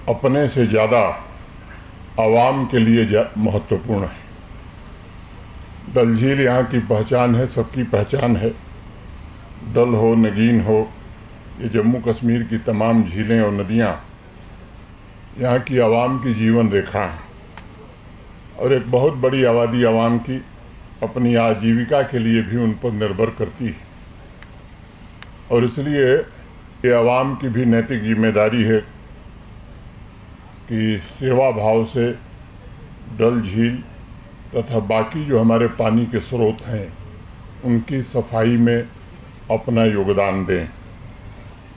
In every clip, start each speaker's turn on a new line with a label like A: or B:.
A: अपने से ज़्यादा आवाम के लिए महत्वपूर्ण है। डल झील यहाँ की पहचान है, सबकी पहचान है। डल हो, नगीन हो, ये जम्मू कश्मीर की तमाम झीलें और नदियाँ यहाँ की आवाम की जीवन रेखा हैं और एक बहुत बड़ी आबादी आवाम की अपनी आजीविका के लिए भी उन पर निर्भर करती है। और इसलिए ये आवाम की भी नैतिक जिम्मेदारी है कि सेवा भाव से डल झील तथा बाकी जो हमारे पानी के स्रोत हैं उनकी सफाई में अपना योगदान दें।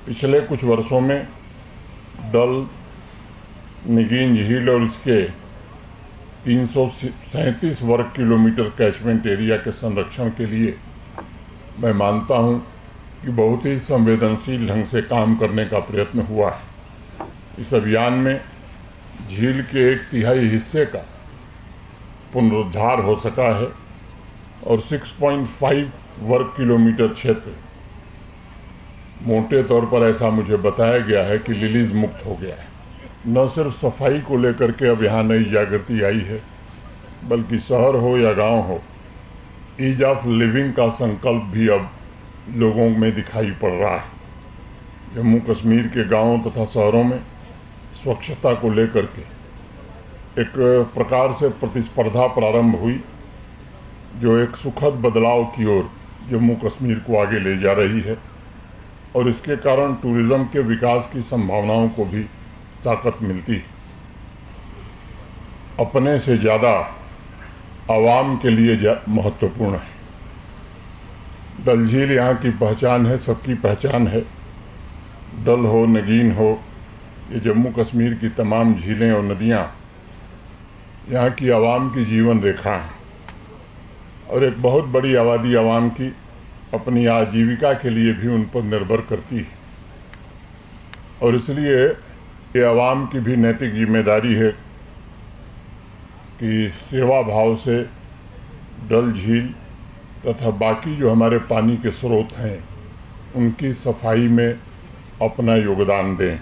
A: पिछले कुछ वर्षों में डल, नगीन झील और इसके 337 वर्ग किलोमीटर कैचमेंट एरिया के संरक्षण के लिए मैं मानता हूं कि बहुत ही संवेदनशील ढंग से काम करने का प्रयत्न हुआ है। इस अभियान में झील के 1/3 हिस्से का पुनरुद्धार हो सका है और 6.5 वर्ग किलोमीटर क्षेत्र मोटे तौर पर ऐसा मुझे बताया गया है कि लिलीज मुक्त हो गया है। न सिर्फ सफाई को लेकर के अब यहाँ नई जागृति आई है, बल्कि शहर हो या गांव हो, ईज ऑफ लिविंग का संकल्प भी अब लोगों में दिखाई पड़ रहा है। जम्मू कश्मीर के गांवों तथा शहरों में स्वच्छता को लेकर के एक प्रकार से प्रतिस्पर्धा प्रारंभ हुई, जो एक सुखद बदलाव की ओर जम्मू कश्मीर को आगे ले जा रही है और इसके कारण टूरिज़्म के विकास की संभावनाओं को भी ताकत मिलती है। अपने से ज़्यादा आवाम के लिए महत्वपूर्ण है। डल झील यहाँ की पहचान है, सबकी पहचान है। डल हो, नगीन हो, ये जम्मू कश्मीर की तमाम झीलें और नदियाँ यहाँ की आवाम की जीवन रेखा हैं और एक बहुत बड़ी आबादी आवाम की अपनी आजीविका के लिए भी उन पर निर्भर करती है। और इसलिए ये आवाम की भी नैतिक जिम्मेदारी है कि सेवा भाव से डल झील तथा बाकी जो हमारे पानी के स्रोत हैं उनकी सफाई में अपना योगदान दें।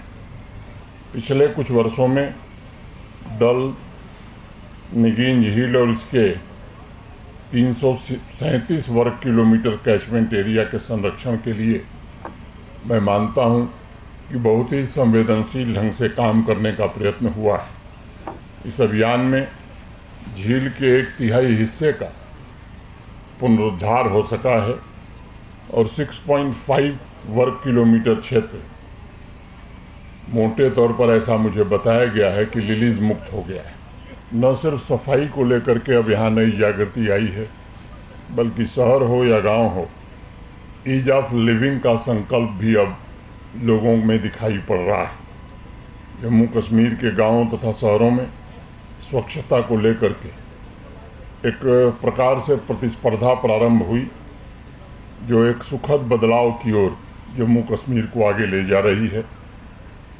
A: पिछले कुछ वर्षों में डल, नगीन झील और इसके 337 वर्ग किलोमीटर कैचमेंट एरिया के संरक्षण के लिए मैं मानता हूं कि बहुत ही संवेदनशील ढंग से काम करने का प्रयत्न हुआ है। इस अभियान में झील के 1/3 हिस्से का पुनरुद्धार हो सका है और 6.5 वर्ग किलोमीटर क्षेत्र मोटे तौर पर ऐसा मुझे बताया गया है कि लिलीज मुक्त हो गया है। न सिर्फ सफाई को लेकर के अब यहाँ नई जागृति आई है, बल्कि शहर हो या गांव हो, ईज ऑफ लिविंग का संकल्प भी अब लोगों में दिखाई पड़ रहा है। जम्मू कश्मीर के गांवों तथा शहरों में स्वच्छता को लेकर के एक प्रकार से प्रतिस्पर्धा प्रारंभ हुई, जो एक सुखद बदलाव की ओर जम्मू कश्मीर को आगे ले जा रही है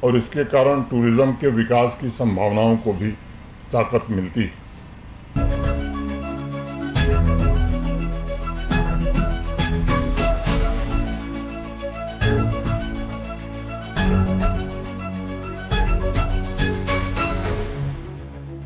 A: और इसके कारण टूरिज़्म के विकास की संभावनाओं को भी ताकत मिलती है।